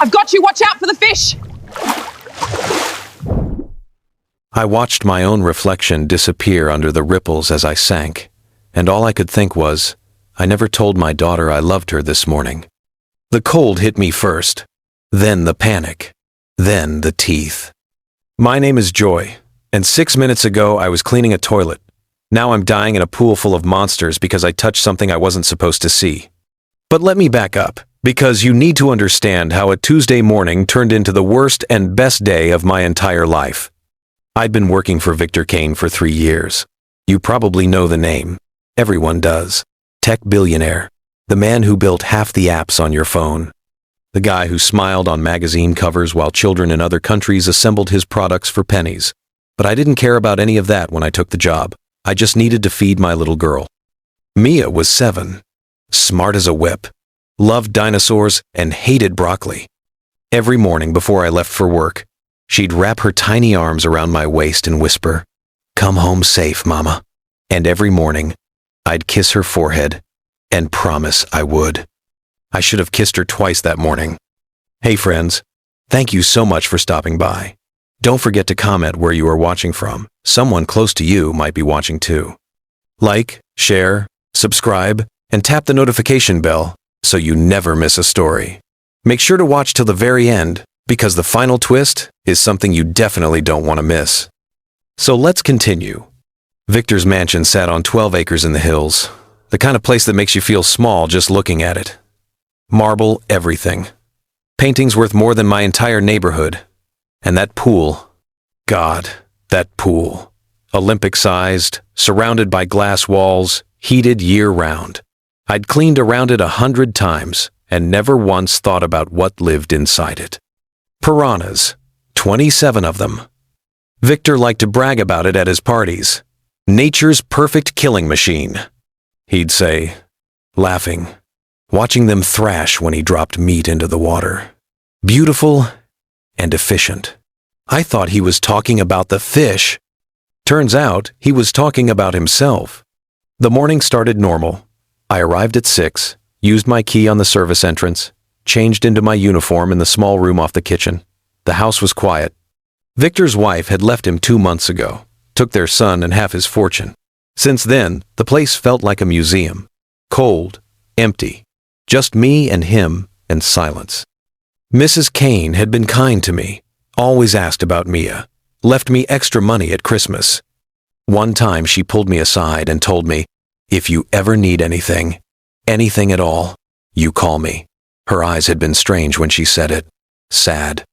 I've got you! Watch out for the fish! I watched my own reflection disappear under the ripples as I sank, and all I could think was, I never told my daughter I loved her this morning. The cold hit me first, then the panic, then the teeth. My name is Joy, and 6 minutes ago I was cleaning a toilet. Now I'm dying in a pool full of monsters because I touched something I wasn't supposed to see. But let me back up, because you need to understand how a Tuesday morning turned into the worst and best day of my entire life. I'd been working for Victor Kane for 3 years. You probably know the name. Everyone does. Tech billionaire. The man who built half the apps on your phone. The guy who smiled on magazine covers while children in other countries assembled his products for pennies. But I didn't care about any of that when I took the job. I just needed to feed my little girl. Mia was 7. Smart as a whip. Loved dinosaurs and hated broccoli. Every morning before I left for work, she'd wrap her tiny arms around my waist and whisper, "Come home safe, Mama." And every morning, I'd kiss her forehead and promise I would. I should have kissed her twice that morning. Hey friends, thank you so much for stopping by. Don't forget to comment where you are watching from. Someone close to you might be watching too. Like, share, subscribe, and tap the notification bell so you never miss a story. Make sure to watch till the very end, because the final twist is something you definitely don't want to miss. So let's continue. Victor's mansion sat on 12 acres in the hills, the kind of place that makes you feel small just looking at it. Marble everything. Paintings worth more than my entire neighborhood. And that pool. God, that pool. Olympic-sized, surrounded by glass walls, heated year-round. I'd cleaned around it 100 times and never once thought about what lived inside it. Piranhas. 27 of them. Victor liked to brag about it at his parties. Nature's perfect killing machine, he'd say, laughing, watching them thrash when he dropped meat into the water. Beautiful and efficient. I thought he was talking about the fish. Turns out he was talking about himself. The morning started normal. I arrived at 6, used my key on the service entrance, changed into my uniform in the small room off the kitchen. The house was quiet. Victor's wife had left him 2 months ago, took their son and half his fortune. Since then, the place felt like a museum. Cold, empty. Just me and him and silence. Mrs. Kane had been kind to me, always asked about Mia, left me extra money at Christmas. One time she pulled me aside and told me, "If you ever need anything, anything at all, you call me." Her eyes had been strange when she said it. Sad.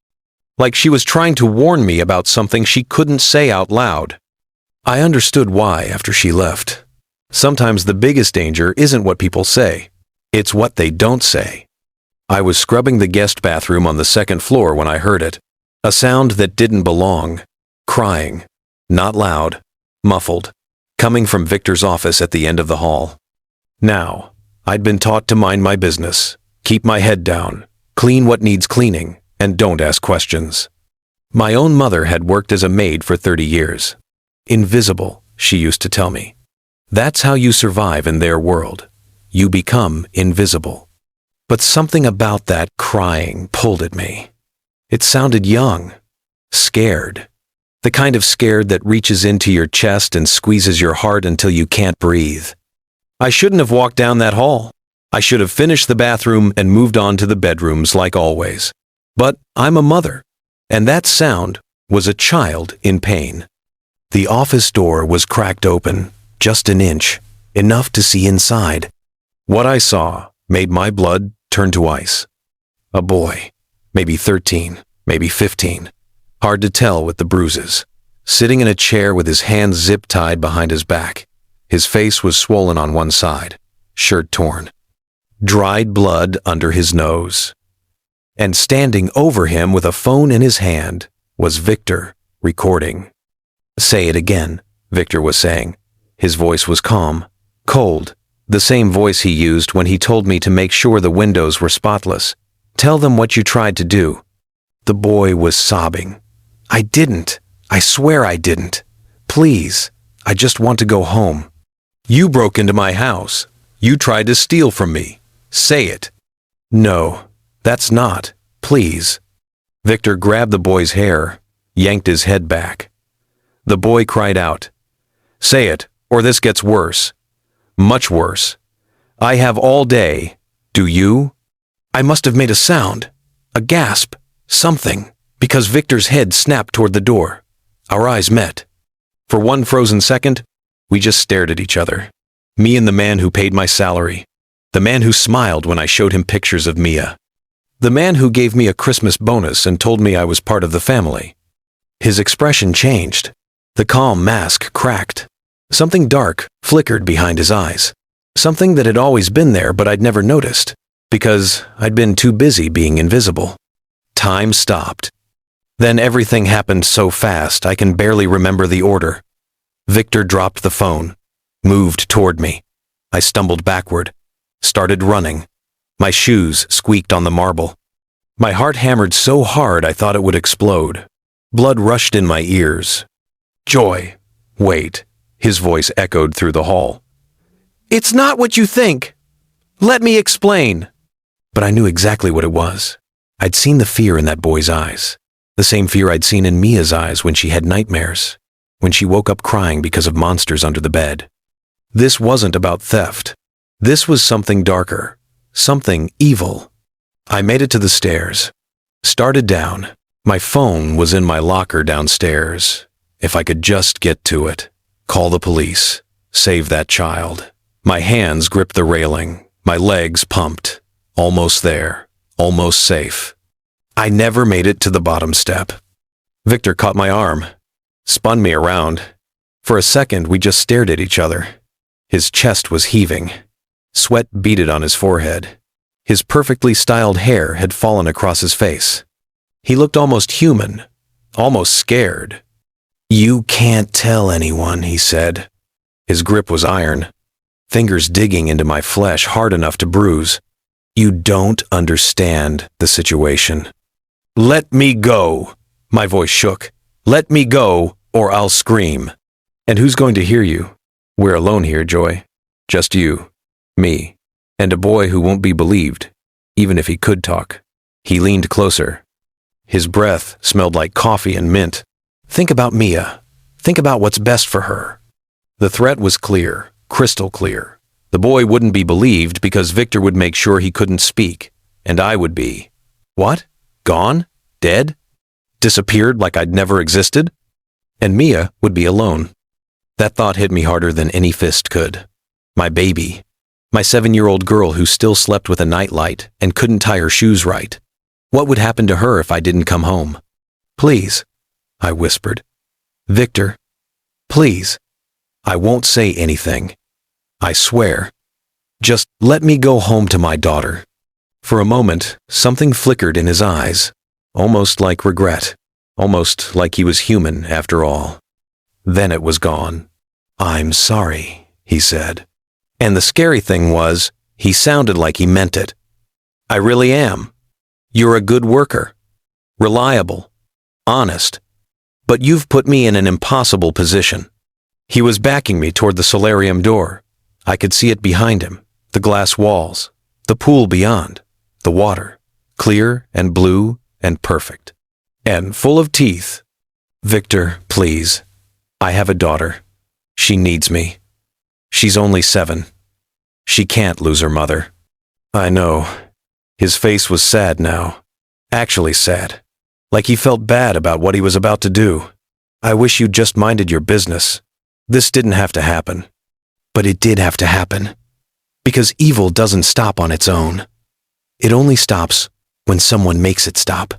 Like she was trying to warn me about something she couldn't say out loud. I understood why after she left. Sometimes the biggest danger isn't what people say. It's what they don't say. I was scrubbing the guest bathroom on the 2nd floor when I heard it. A sound that didn't belong. Crying. Not loud. Muffled. Coming from Victor's office at the end of the hall. Now, I'd been taught to mind my business, keep my head down, clean what needs cleaning, and don't ask questions. My own mother had worked as a maid for 30 years. Invisible, she used to tell me. That's how you survive in their world. You become invisible. But something about that crying pulled at me. It sounded young, scared. The kind of scared that reaches into your chest and squeezes your heart until you can't breathe. I shouldn't have walked down that hall. I should have finished the bathroom and moved on to the bedrooms like always. But I'm a mother, and that sound was a child in pain. The office door was cracked open, just an inch, enough to see inside. What I saw made my blood turn to ice. A boy, maybe 13, maybe 15, hard to tell with the bruises, sitting in a chair with his hands zip-tied behind his back. His face was swollen on one side, shirt torn, dried blood under his nose. And standing over him with a phone in his hand was Victor, recording. "Say it again," Victor was saying. His voice was calm, cold, the same voice he used when he told me to make sure the windows were spotless. "Tell them what you tried to do." The boy was sobbing. "I didn't. I swear I didn't. Please, I just want to go home. You broke into my house. You tried to steal from me. Say it." "No, that's not," please." Victor grabbed the boy's hair, yanked his head back. The boy cried out, "Say it, or this gets worse. Much worse. I have all day. Do you?" I must have made a sound, a gasp, something, because Victor's head snapped toward the door. Our eyes met. For one frozen second, we just stared at each other. Me and the man who paid my salary. The man who smiled when I showed him pictures of Mia. The man who gave me a Christmas bonus and told me I was part of the family. His expression changed. The calm mask cracked. Something dark flickered behind his eyes. Something that had always been there but I'd never noticed, because I'd been too busy being invisible. Time stopped. Then everything happened so fast I can barely remember the order. Victor dropped the phone, moved toward me. I stumbled backward, started running. My shoes squeaked on the marble. My heart hammered so hard I thought it would explode. Blood rushed in my ears. "Joy, wait," his voice echoed through the hall. "It's not what you think. Let me explain." But I knew exactly what it was. I'd seen the fear in that boy's eyes. The same fear I'd seen in Mia's eyes when she had nightmares, when she woke up crying because of monsters under the bed. This wasn't about theft. This was something darker, something evil. I made it to the stairs, started down. My phone was in my locker downstairs. If I could just get to it, call the police, save that child. My hands gripped the railing, my legs pumped. Almost there, almost safe. I never made it to the bottom step. Victor caught my arm, spun me around. For a second, we just stared at each other. His chest was heaving. Sweat beaded on his forehead. His perfectly styled hair had fallen across his face. He looked almost human, almost scared. "You can't tell anyone," he said. His grip was iron, fingers digging into my flesh hard enough to bruise. "You don't understand the situation." "Let me go!" My voice shook. "Let me go, or I'll scream." "And who's going to hear you? We're alone here, Joy. Just you, me, and a boy who won't be believed, even if he could talk." He leaned closer. His breath smelled like coffee and mint. "Think about Mia. Think about what's best for her." The threat was clear, crystal clear. The boy wouldn't be believed because Victor would make sure he couldn't speak, and I would be. What? Gone? Dead? Disappeared like I'd never existed? And Mia would be alone. That thought hit me harder than any fist could. My baby. My 7-year-old girl who still slept with a nightlight and couldn't tie her shoes right. What would happen to her if I didn't come home? "Please," I whispered. "Victor, please. I won't say anything. I swear. Just let me go home to my daughter." For a moment, something flickered in his eyes, almost like regret, almost like he was human after all. Then it was gone. "I'm sorry," he said. And the scary thing was, he sounded like he meant it. "I really am. You're a good worker. Reliable. Honest. But you've put me in an impossible position." He was backing me toward the solarium door. I could see it behind him, the glass walls, the pool beyond, the water, clear and blue and perfect, and full of teeth. "Victor, please. I have a daughter. She needs me. She's only 7. She can't lose her mother." I know. His face was sad now. Actually sad. Like he felt bad about what he was about to do. "I wish you'd just minded your business. This didn't have to happen." But it did have to happen. Because evil doesn't stop on its own. It only stops when someone makes it stop.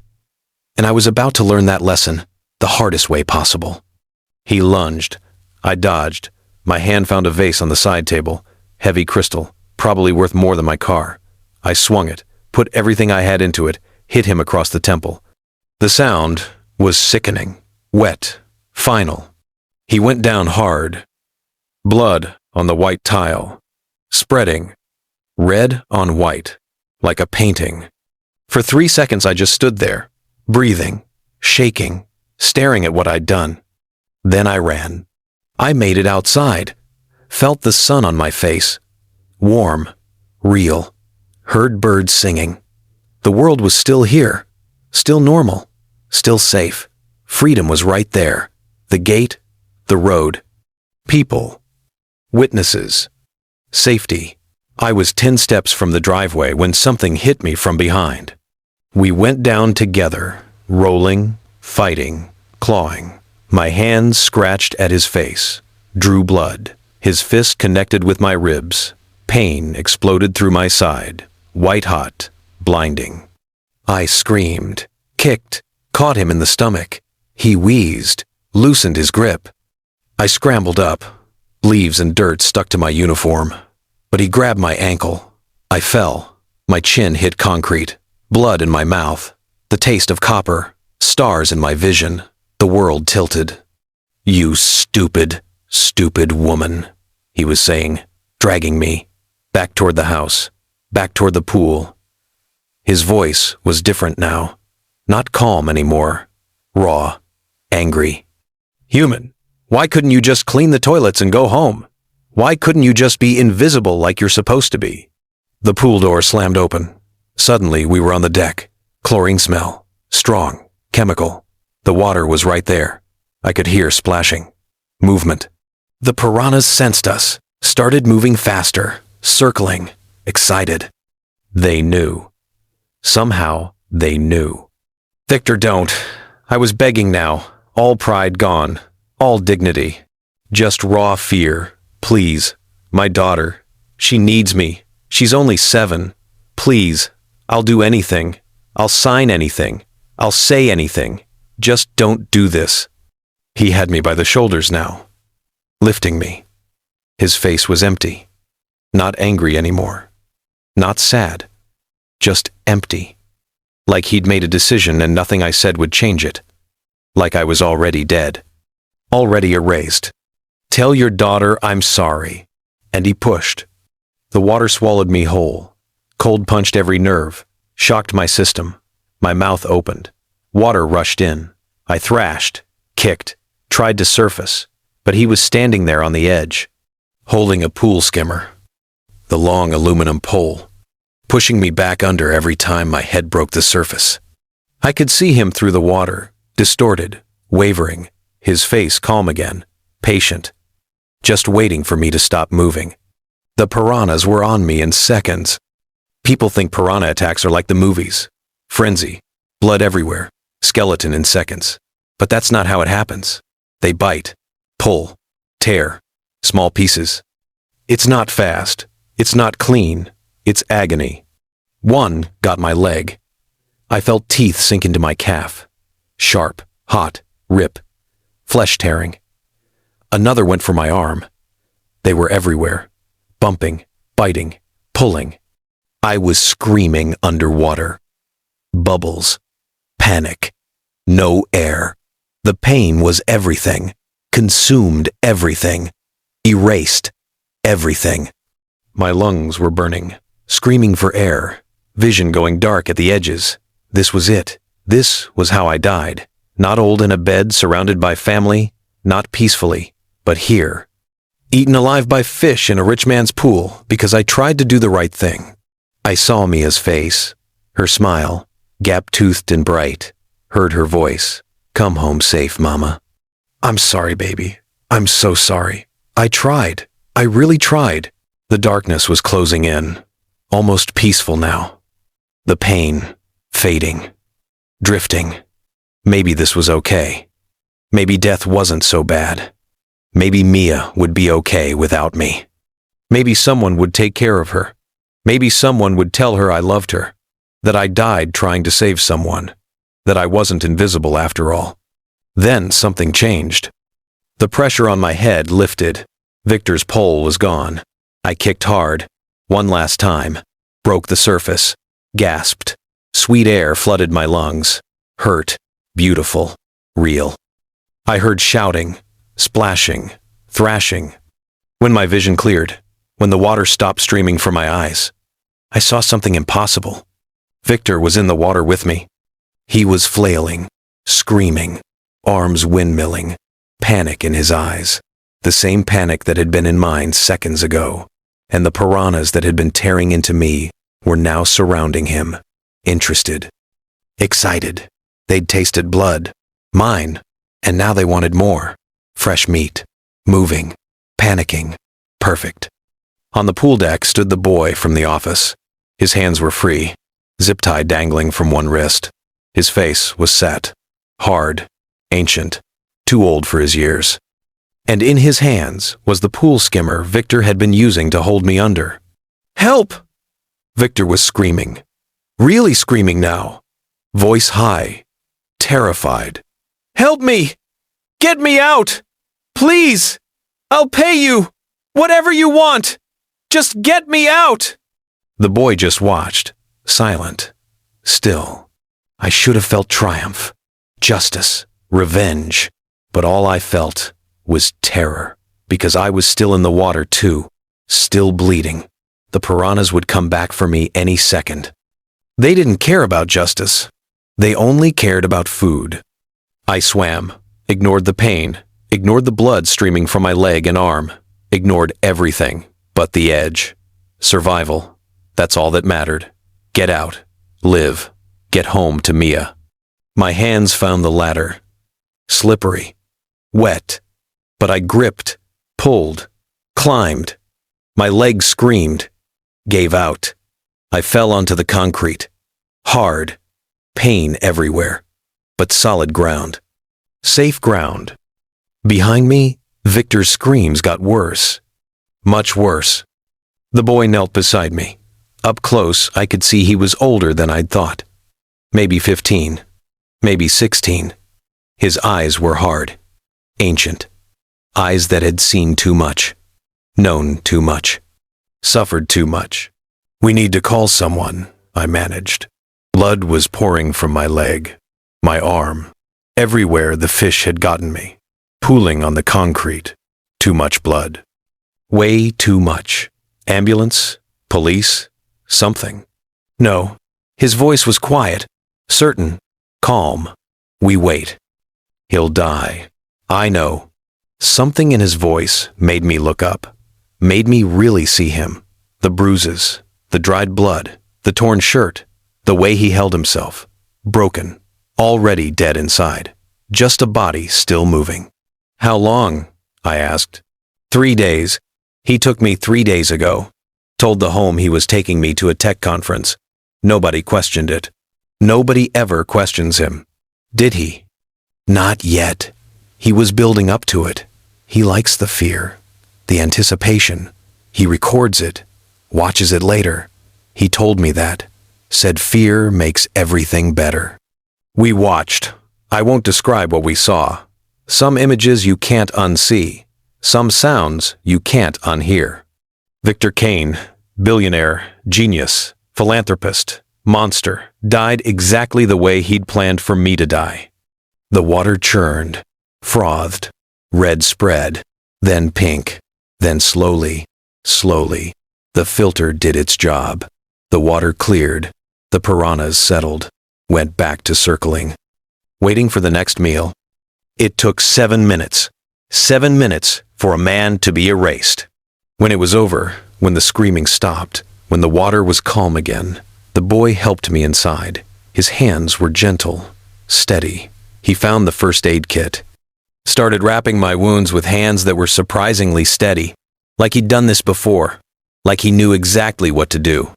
And I was about to learn that lesson the hardest way possible. He lunged. I dodged. My hand found a vase on the side table. Heavy crystal, probably worth more than my car. I swung it, put everything I had into it, hit him across the temple. The sound was sickening, wet, final. He went down hard. Blood on the white tile, spreading, red on white, like a painting. For 3 seconds I just stood there, breathing, shaking, staring at what I'd done. Then I ran. I made it outside, felt the sun on my face, warm, real, heard birds singing. The world was still here, Still normal. Still safe. Freedom was right there. The gate, the road, people, witnesses, safety. I was 10 steps from the driveway when something hit me from behind. We went down together, rolling, fighting, clawing. My hands scratched at his face, drew blood. His fist connected with my ribs. Pain exploded through my side, white-hot, blinding. I screamed, kicked, caught him in the stomach. He wheezed, loosened his grip. I scrambled up. Leaves and dirt stuck to my uniform. But he grabbed my ankle. I fell. My chin hit concrete. Blood in my mouth. The taste of copper. Stars in my vision. The world tilted. "You stupid, stupid woman," he was saying, dragging me. Back toward the house. Back toward the pool. His voice was different now. Not calm anymore. Raw. Angry. "Human, why couldn't you just clean the toilets and go home? Why couldn't you just be invisible like you're supposed to be?" The pool door slammed open. Suddenly, we were on the deck. Chlorine smell. Strong. Chemical. The water was right there. I could hear splashing. Movement. The piranhas sensed us, started moving faster, circling, excited. They knew. Somehow, they knew. "Victor, don't." I was begging now. All pride gone. All dignity. Just raw fear. "Please. My daughter. She needs me. She's only 7. Please. I'll do anything. I'll sign anything. I'll say anything. Just don't do this." He had me by the shoulders now, lifting me. His face was empty. Not angry anymore. Not sad. Just empty. Like he'd made a decision and nothing I said would change it. Like I was already dead. Already erased. "Tell your daughter I'm sorry." And he pushed. The water swallowed me whole. Cold punched every nerve. Shocked my system. My mouth opened. Water rushed in. I thrashed, kicked, tried to surface, but he was standing there on the edge, holding a pool skimmer, the long aluminum pole, pushing me back under every time my head broke the surface. I could see him through the water, distorted, wavering, his face calm again, patient, just waiting for me to stop moving. The piranhas were on me in seconds. People think piranha attacks are like the movies. Frenzy, blood everywhere, skeleton in seconds. But that's not how it happens. They bite, pull, tear, small pieces. It's not fast. It's not clean. It's agony. One got my leg. I felt teeth sink into my calf. Sharp, hot, rip, flesh tearing. Another went for my arm. They were everywhere, bumping, biting, pulling. I was screaming underwater. Bubbles. Panic. No air. The pain was everything. Consumed everything. Erased everything. My lungs were burning, screaming for air, vision going dark at the edges. This was it. This was how I died. Not old in a bed surrounded by family, not peacefully, but here. Eaten alive by fish in a rich man's pool because I tried to do the right thing. I saw Mia's face, her smile, gap-toothed and bright, heard her voice. "Come home safe, Mama." "I'm sorry, baby. I'm so sorry. I tried. I really tried." The darkness was closing in, almost peaceful now. The pain, fading, drifting. Maybe this was okay. Maybe death wasn't so bad. Maybe Mia would be okay without me. Maybe someone would take care of her. Maybe someone would tell her I loved her, that I died trying to save someone, that I wasn't invisible after all. Then something changed. The pressure on my head lifted. Victor's pole was gone. I kicked hard, one last time, broke the surface, gasped. Sweet air flooded my lungs. Hurt, beautiful, real. I heard shouting, splashing, thrashing. When my vision cleared, when the water stopped streaming from my eyes, I saw something impossible. Victor was in the water with me. He was flailing, screaming, arms windmilling, panic in his eyes. The same panic that had been in mine seconds ago. And the piranhas that had been tearing into me were now surrounding him, interested. excited. They'd tasted blood, mine, and now they wanted more. Fresh meat, moving, panicking, perfect. On the pool deck stood the boy from the office. His hands were free, zip tie dangling from one wrist. His face was set, hard, ancient, too old for his years. And in his hands was the pool skimmer Victor had been using to hold me under. "Help!" Victor was screaming. Really screaming now. Voice high, terrified. "Help me! Get me out! Please! I'll pay you! Whatever you want! Just get me out!" The boy just watched, silent, still. I should have felt triumph, justice, revenge, but all I felt was terror, because I was still in the water too, still bleeding. The piranhas would come back for me any second. They didn't care about justice. They only cared about food. I swam, ignored the pain, ignored the blood streaming from my leg and arm, ignored everything but the edge. Survival, that's all that mattered. Get out, live, get home to Mia. My hands found the ladder. Slippery, wet, but I gripped, pulled, climbed. My legs screamed, gave out. I fell onto the concrete. Hard, pain everywhere, but solid ground. Safe ground. Behind me, Victor's screams got worse. Much worse. The boy knelt beside me. Up close, I could see he was older than I'd thought. Maybe 15, maybe 16. His eyes were hard, ancient. Eyes that had seen too much, known too much, suffered too much. "We need to call someone," I managed. Blood was pouring from my leg, my arm. Everywhere the fish had gotten me, pooling on the concrete. Too much blood. Way too much. Ambulance? Police? Something. No. His voice was quiet, certain, calm. "We wait. He'll die. I know." Something in his voice made me look up, made me really see him. The bruises, the dried blood, the torn shirt, the way he held himself. Broken, already dead inside. Just a body still moving. "How long?" I asked. 3 days. He took me 3 days ago. Told the home he was taking me to a tech conference. Nobody questioned it. Nobody ever questions him. Did he? Not yet. He was building up to it. He likes the fear, the anticipation. He records it, watches it later. He told me that. Said fear makes everything better. We watched. I won't describe what we saw. Some images you can't unsee. Some sounds you can't unhear. Victor Kane, billionaire, genius, philanthropist, monster, died exactly the way he'd planned for me to die. The water churned, frothed, red spread, then pink, then slowly, slowly. The filter did its job. The water cleared. The piranhas settled, went back to circling. Waiting for the next meal. It took 7 minutes. 7 minutes for a man to be erased. When it was over, when the screaming stopped, when the water was calm again, the boy helped me inside. His hands were gentle, steady. He found the first aid kit. Started wrapping my wounds with hands that were surprisingly steady. Like he'd done this before. Like he knew exactly what to do.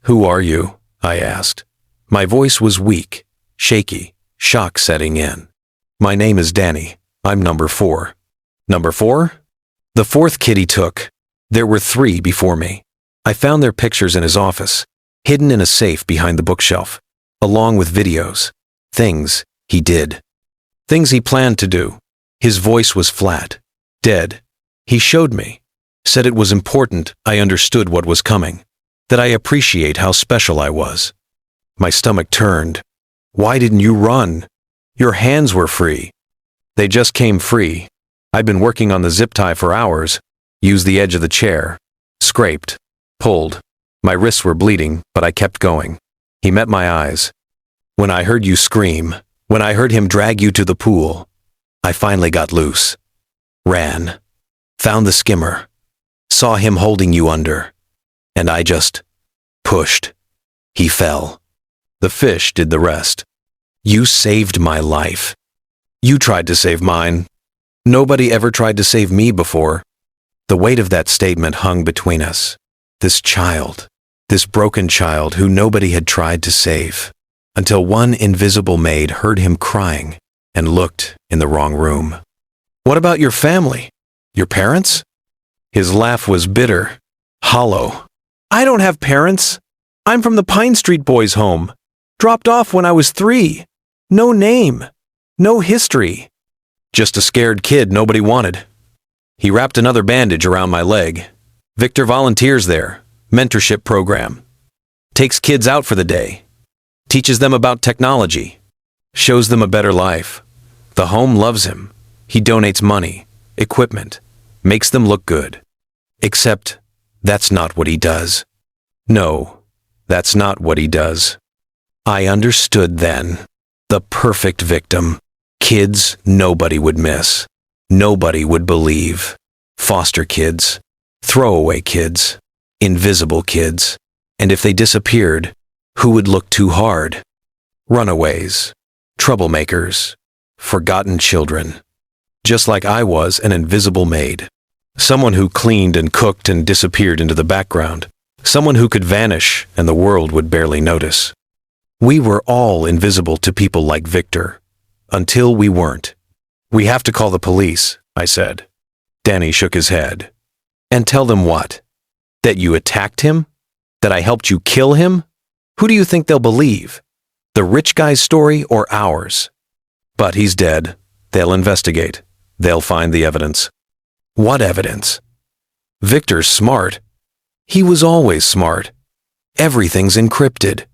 "Who are you?" I asked. My voice was weak, shaky, shock setting in. "My name is Danny. I'm number 4. "Number 4? The 4th kid he took. There were 3 before me. I found their pictures in his office, hidden in a safe behind the bookshelf, along with videos. Things he did. Things he planned to do. His voice was flat, dead. He showed me. Said it was important I understood what was coming. That I appreciate how special I was. My stomach turned. "Why didn't you run? Your hands were free." "They just came free. I'd been working on the zip tie for hours. Used the edge of the chair. Scraped. Pulled. My wrists were bleeding, but I kept going." He met my eyes. "When I heard you scream, when I heard him drag you to the pool, I finally got loose. Ran. Found the skimmer. Saw him holding you under. And I just pushed. He fell. The fish did the rest. You saved my life. You tried to save mine. Nobody ever tried to save me before. The weight of that statement hung between us. This child, this broken child who nobody had tried to save, until one invisible maid heard him crying and looked in the wrong room. What about your family? Your parents? His laugh was bitter, hollow. I don't have parents. I'm from the Pine Street Boys' home. Dropped off when I was 3. No name. No history. Just a scared kid nobody wanted. He wrapped another bandage around my leg. Victor volunteers there. Mentorship program. Takes kids out for the day. Teaches them about technology. Shows them a better life. The home loves him. He donates money, equipment, makes them look good. Except, that's not what he does. No, that's not what he does. I understood then. The perfect victim. Kids nobody would miss. Nobody would believe. Foster kids. Throwaway kids. Invisible kids. And if they disappeared, who would look too hard? Runaways. Troublemakers. Forgotten children. Just like I was an invisible maid. Someone who cleaned and cooked and disappeared into the background. Someone who could vanish and the world would barely notice. We were all invisible to people like Victor. Until we weren't. We have to call the police, I said. Danny shook his head. And tell them what? That you attacked him? That I helped you kill him? Who do you think they'll believe? The rich guy's story or ours? But he's dead. They'll investigate. They'll find the evidence. What evidence? Victor's smart. He was always smart. Everything's encrypted.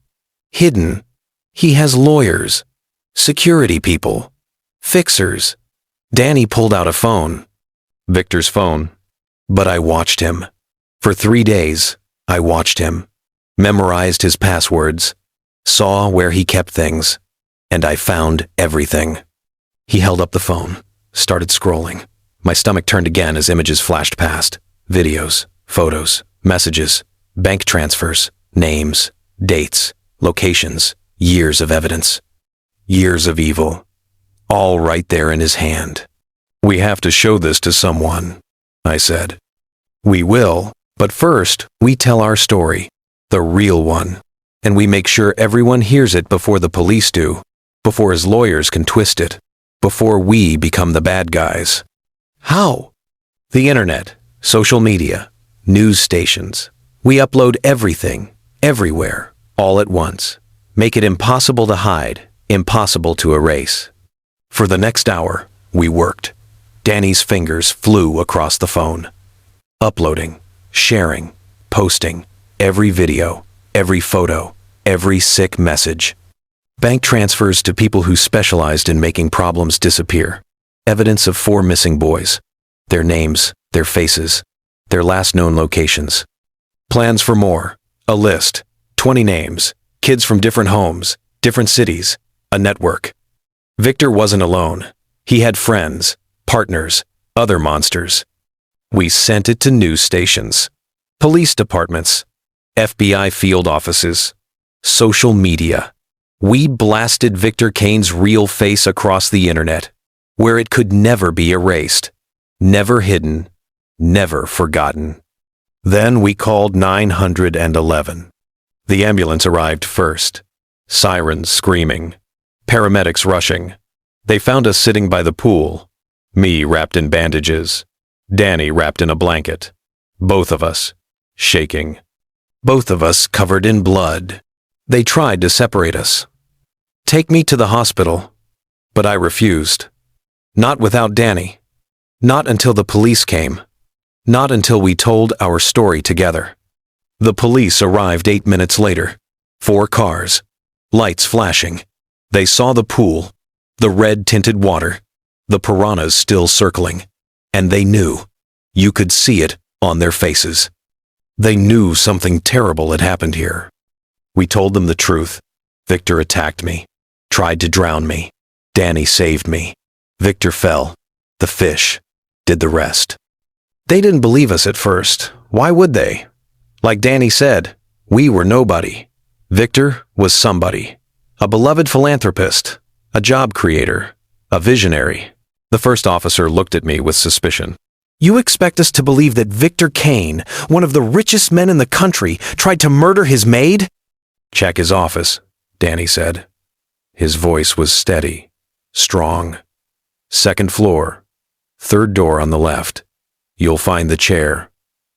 Hidden. He has lawyers. Security people. Fixers. Danny pulled out a phone. Victor's phone. But I watched him. For 3 days, I watched him. Memorized his passwords. Saw where he kept things. And I found everything. He held up the phone. Started scrolling. My stomach turned again as images flashed past. Videos, photos, messages, bank transfers, names, dates, locations, years of evidence. Years of evil. All right there in his hand. We have to show this to someone, I said. We will, but first we tell our story, the real one, and we make sure everyone hears it before the police do, before his lawyers can twist it, before we become the bad guys. How? The internet, social media, news stations. We upload everything, everywhere, all at once. Make it impossible to hide, impossible to erase. For the next hour, we worked. Danny's fingers flew across the phone. Uploading, sharing, posting, every video, every photo, every sick message. Bank transfers to people who specialized in making problems disappear. Evidence of 4 missing boys. Their names, their faces, their last known locations. Plans for more. A list. 20 names. Kids from different homes, different cities. A network. Victor wasn't alone. He had friends, partners, other monsters. We sent it to news stations, police departments, FBI field offices, social media. We blasted Victor Kane's real face across the internet, where it could never be erased, never hidden, never forgotten. Then we called 911. The ambulance arrived first. Sirens screaming. Paramedics rushing. They found us sitting by the pool. Me wrapped in bandages. Danny wrapped in a blanket. Both of us, shaking. Both of us covered in blood. They tried to separate us. Take me to the hospital. But I refused. Not without Danny. Not until the police came. Not until we told our story together. The police arrived 8 minutes later. 4 cars. Lights flashing. They saw the pool, the red-tinted water, the piranhas still circling, and they knew. You could see it on their faces. They knew something terrible had happened here. We told them the truth. Victor attacked me, tried to drown me. Danny saved me. Victor fell. The fish did the rest. They didn't believe us at first. Why would they? Like Danny said, we were nobody. Victor was somebody. A beloved philanthropist, a job creator, a visionary. The first officer looked at me with suspicion. You expect us to believe that Victor Kane, one of the richest men in the country, tried to murder his maid? Check his office, Danny said. His voice was steady, strong. Second floor, third door on the left. You'll find the chair,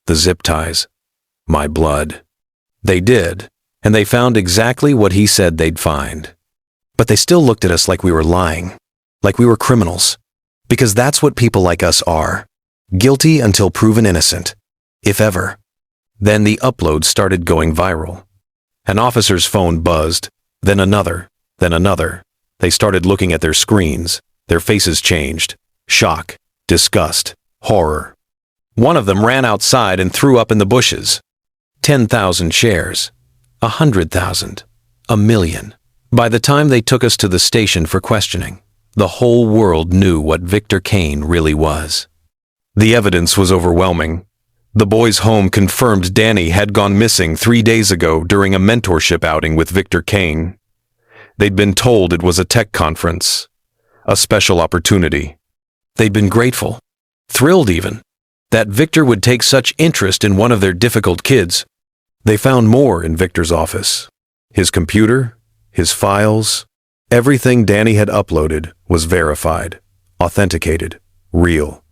the zip ties, my blood. They did, and they found exactly what he said they'd find. But they still looked at us like we were lying, like we were criminals, because that's what people like us are. Guilty until proven innocent, if ever. Then the upload started going viral. An officer's phone buzzed, then another, then another. They started looking at their screens. Their faces changed. Shock, disgust, horror. One of them ran outside and threw up in the bushes. 10,000 shares. 100,000. 1,000,000. By the time they took us to the station for questioning, the whole world knew what Victor Kane really was. The evidence was overwhelming. The boys' home confirmed Danny had gone missing 3 days ago during a mentorship outing with Victor Kane. They'd been told it was a tech conference, a special opportunity. They'd been grateful, thrilled even, that Victor would take such interest in one of their difficult kids. They found more in Victor's office. His computer, his files, everything Danny had uploaded was verified, authenticated, real.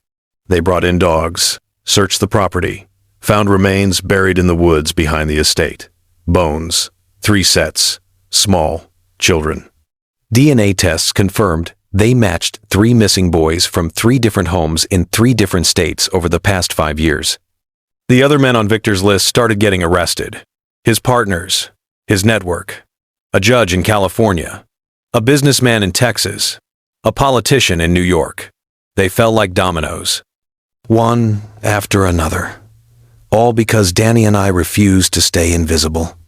They brought in dogs, searched the property, found remains buried in the woods behind the estate. Bones, 3 sets, small, children. DNA tests confirmed they matched 3 missing boys from 3 different homes in 3 different states over the past 5 years. The other men on Victor's list started getting arrested. His partners, his network, a judge in California, a businessman in Texas, a politician in New York. They fell like dominoes. One after another. All because Danny and I refused to stay invisible.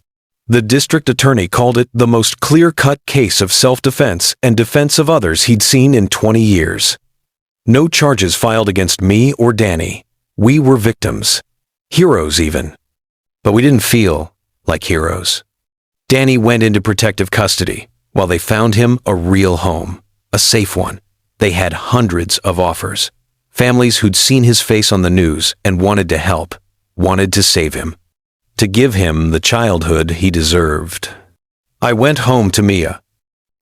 The district attorney called it the most clear-cut case of self-defense and defense of others he'd seen in 20 years. No charges filed against me or Danny. We were victims. Heroes even. But we didn't feel like heroes. Danny went into protective custody while they found him a real home, a safe one. They had hundreds of offers. Families who'd seen his face on the news and wanted to help, wanted to save him, to give him the childhood he deserved. I went home to Mia.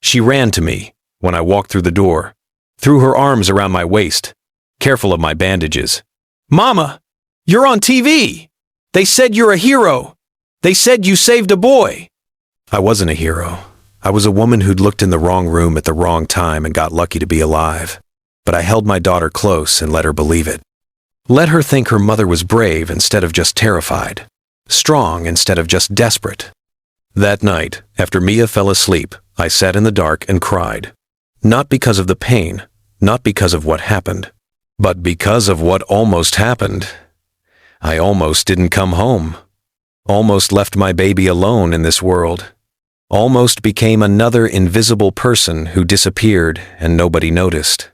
She ran to me when I walked through the door, threw her arms around my waist, careful of my bandages. Mama, you're on TV! They said you're a hero! They said you saved a boy! I wasn't a hero. I was a woman who'd looked in the wrong room at the wrong time and got lucky to be alive. But I held my daughter close and let her believe it. Let her think her mother was brave instead of just terrified, strong instead of just desperate. That night, after Mia fell asleep, I sat in the dark and cried. Not because of the pain, not because of what happened, but because of what almost happened. I almost didn't come home. Almost left my baby alone in this world. Almost became another invisible person who disappeared and nobody noticed.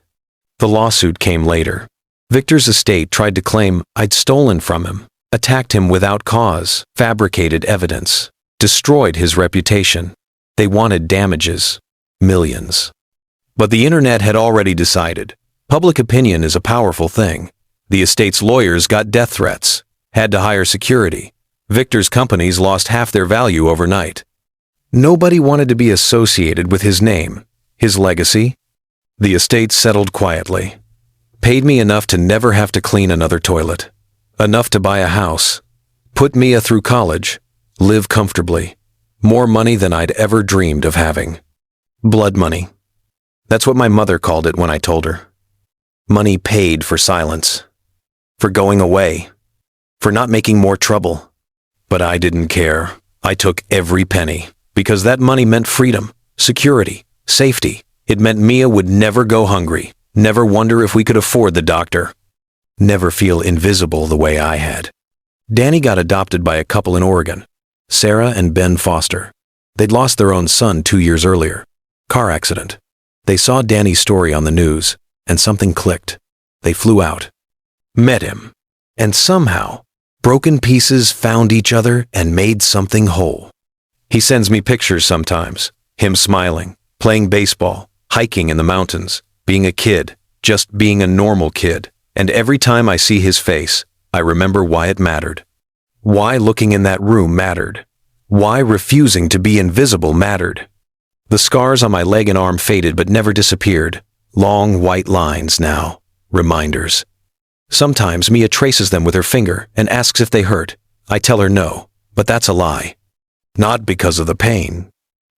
The lawsuit came later. Victor's estate tried to claim I'd stolen from him, attacked him without cause, fabricated evidence, destroyed his reputation. They wanted damages, millions. But the internet had already decided. Public opinion is a powerful thing. The estate's lawyers got death threats, had to hire security. Victor's companies lost half their value overnight. Nobody wanted to be associated with his name, his legacy. The estate settled quietly, paid me enough to never have to clean another toilet, enough to buy a house, put Mia through college, live comfortably, more money than I'd ever dreamed of having. Blood money. That's what my mother called it when I told her. Money paid for silence, for going away, for not making more trouble. But I didn't care. I took every penny, because that money meant freedom, security, safety. It meant Mia would never go hungry, never wonder if we could afford the doctor, never feel invisible the way I had. Danny got adopted by a couple in Oregon, Sarah and Ben Foster. They'd lost their own son 2 years earlier. Car accident. They saw Danny's story on the news, and something clicked. They flew out, met him, and somehow, broken pieces found each other and made something whole. He sends me pictures sometimes, Him smiling, playing baseball, hiking in the mountains, being a kid, just being a normal kid. And every time I see his face, I remember why it mattered. Why looking in that room mattered. Why refusing to be invisible mattered. The scars on my leg and arm faded but never disappeared. Long white lines now. Reminders. Sometimes Mia traces them with her finger and asks if they hurt. I tell her no, but that's a lie. Not because of the pain,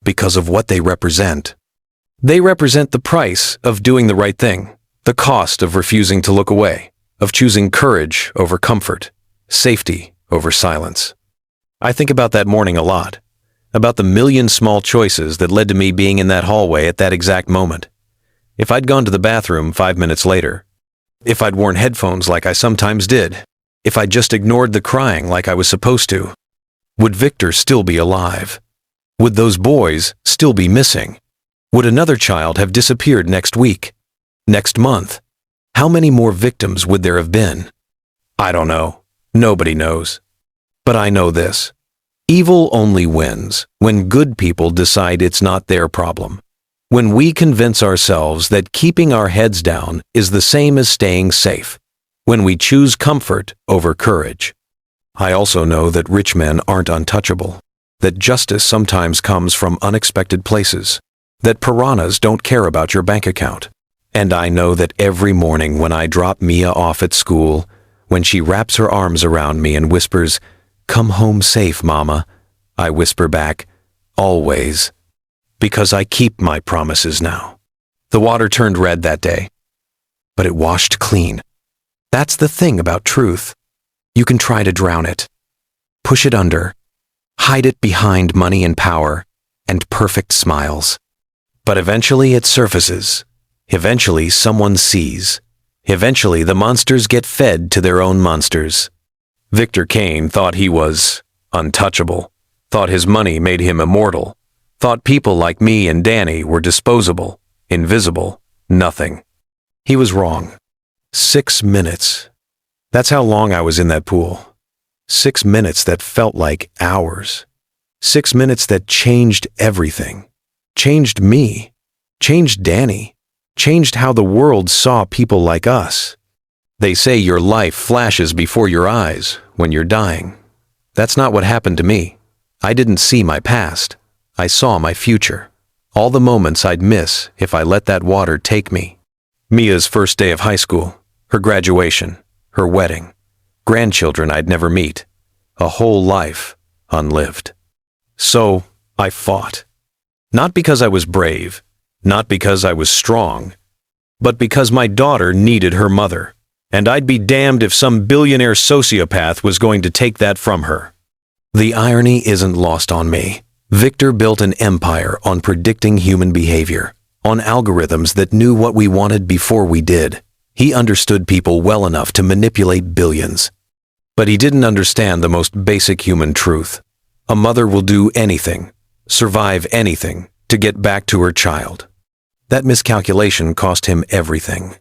because of what they represent. They represent the price of doing the right thing, the cost of refusing to look away, of choosing courage over comfort, safety over silence. I think about that morning a lot, about the million small choices that led to me being in that hallway at that exact moment. If I'd gone to the bathroom 5 minutes later, if I'd worn headphones like I sometimes did, if I'd just ignored the crying like I was supposed to, would Victor still be alive? Would those boys still be missing? Would another child have disappeared next week? Next month? How many more victims would there have been? I don't know. Nobody knows. But I know this. Evil only wins when good people decide it's not their problem. When we convince ourselves that keeping our heads down is the same as staying safe. When we choose comfort over courage. I also know that rich men aren't untouchable. That justice sometimes comes from unexpected places. That piranhas don't care about your bank account. And I know that every morning when I drop Mia off at school, when she wraps her arms around me and whispers, "Come home safe, Mama," I whisper back, "Always." Because I keep my promises now. The water turned red that day, but it washed clean. That's the thing about truth. You can try to drown it, push it under, hide it behind money and power and perfect smiles. But eventually it surfaces. Eventually someone sees. Eventually the monsters get fed to their own monsters. Victor Kane thought he was untouchable, thought his money made him immortal, thought people like me and Danny were disposable, invisible, nothing. He was wrong. 6 minutes. That's how long I was in that pool. 6 minutes that felt like hours. 6 minutes that changed everything. Changed me. Changed Danny. Changed how the world saw people like us. They say your life flashes before your eyes when you're dying. That's not what happened to me. I didn't see my past. I saw my future. All the moments I'd miss if I let that water take me. Mia's first day of high school, her graduation, her wedding, grandchildren I'd never meet, a whole life unlived. So I fought. Not because I was brave, not because I was strong, but because my daughter needed her mother, and I'd be damned if some billionaire sociopath was going to take that from her. The irony isn't lost on me. Victor built an empire on predicting human behavior, on algorithms that knew what we wanted before we did. He understood people well enough to manipulate billions. But he didn't understand the most basic human truth. A mother will do anything, survive anything, to get back to her child. That miscalculation cost him everything.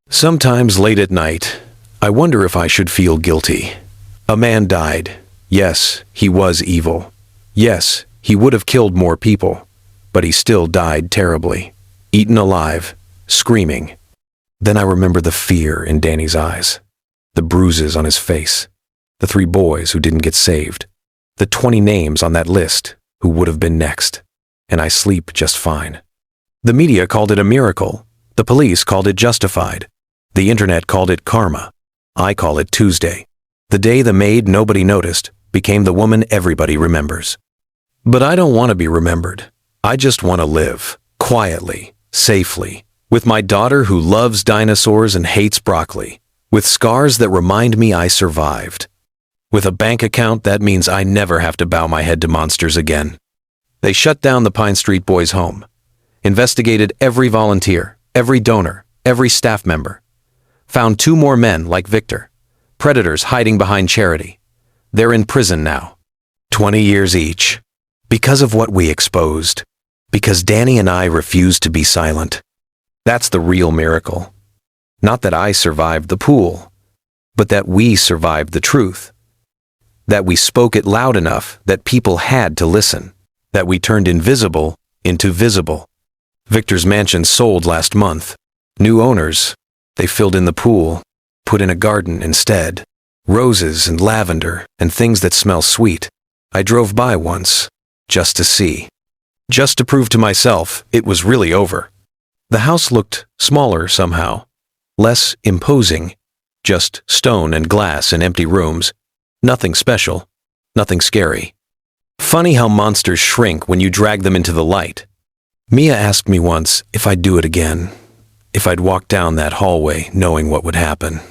Sometimes late at night, I wonder if I should feel guilty. A man died. Yes, he was evil. Yes, he would have killed more people, but he still died terribly, eaten alive, screaming. Then I remember the fear in Danny's eyes, the bruises on his face, the 3 boys who didn't get saved, the 20 names on that list who would have been next, and I sleep just fine. The media called it a miracle. The police called it justified. The internet called it karma. I call it Tuesday. The day the maid nobody noticed became the woman everybody remembers. But I don't want to be remembered. I just want to live, quietly, safely, with my daughter who loves dinosaurs and hates broccoli, with scars that remind me I survived, with a bank account that means I never have to bow my head to monsters again. They shut down the Pine Street Boys' home, investigated every volunteer, every donor, every staff member, found 2 more men like Victor, predators hiding behind charity. They're in prison now, 20 years each. Because of what we exposed, because Danny and I refused to be silent. That's the real miracle. Not that I survived the pool, but that we survived the truth. That we spoke it loud enough that people had to listen. That we turned invisible into visible. Victor's mansion sold last month. New owners. They filled in the pool, put in a garden instead. Roses and lavender and things that smell sweet. I drove by once, just to see. Just to prove to myself it was really over. The house looked smaller somehow, less imposing, just stone and glass in empty rooms. Nothing special, nothing scary. Funny how monsters shrink when you drag them into the light. Mia asked me once if I'd do it again, if I'd walk down that hallway knowing what would happen.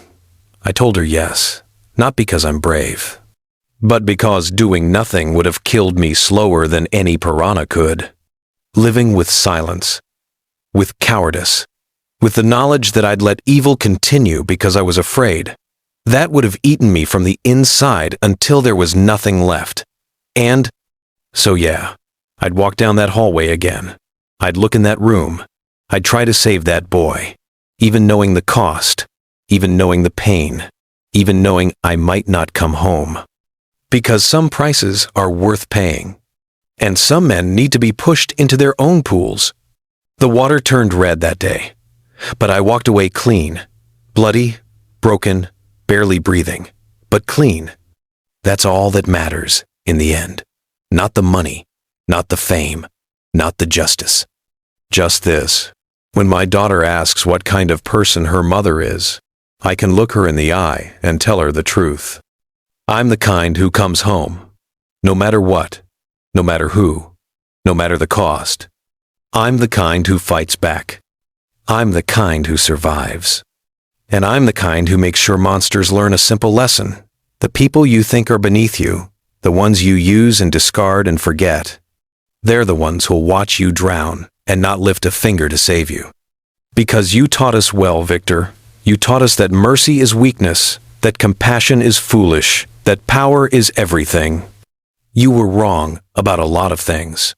I told her yes, not because I'm brave, but because doing nothing would have killed me slower than any piranha could. Living with silence, with cowardice, with the knowledge that I'd let evil continue because I was afraid. That would have eaten me from the inside until there was nothing left. And so yeah, I'd walk down that hallway again. I'd look in that room. I'd try to save that boy, even knowing the cost, even knowing the pain, even knowing I might not come home. Because some prices are worth paying, and some men need to be pushed into their own pools. The water turned red that day, but I walked away clean, bloody, broken, barely breathing, but clean. That's all that matters in the end. Not the money, not the fame, not the justice. Just this. When my daughter asks what kind of person her mother is, I can look her in the eye and tell her the truth. I'm the kind who comes home, no matter what, no matter who, no matter the cost. I'm the kind who fights back. I'm the kind who survives. And I'm the kind who makes sure monsters learn a simple lesson. The people you think are beneath you, the ones you use and discard and forget, they're the ones who'll watch you drown and not lift a finger to save you. Because you taught us well, Victor. You taught us that mercy is weakness, that compassion is foolish, that power is everything. You were wrong about a lot of things,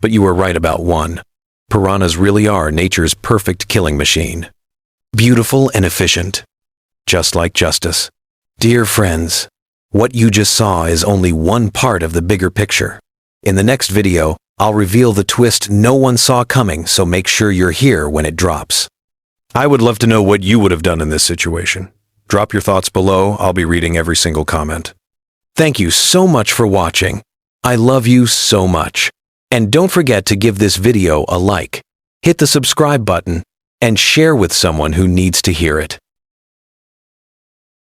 but you were right about one. Piranhas really are nature's perfect killing machine. Beautiful and efficient, just like justice. Dear friends, what you just saw is only one part of the bigger picture. In the next video, I'll reveal the twist no one saw coming, so make sure you're here when it drops. I would love to know what you would have done in this situation. Drop your thoughts below. I'll be reading every single comment. Thank you so much for watching. I love you so much. And don't forget to give this video a like, hit the subscribe button, and share with someone who needs to hear it.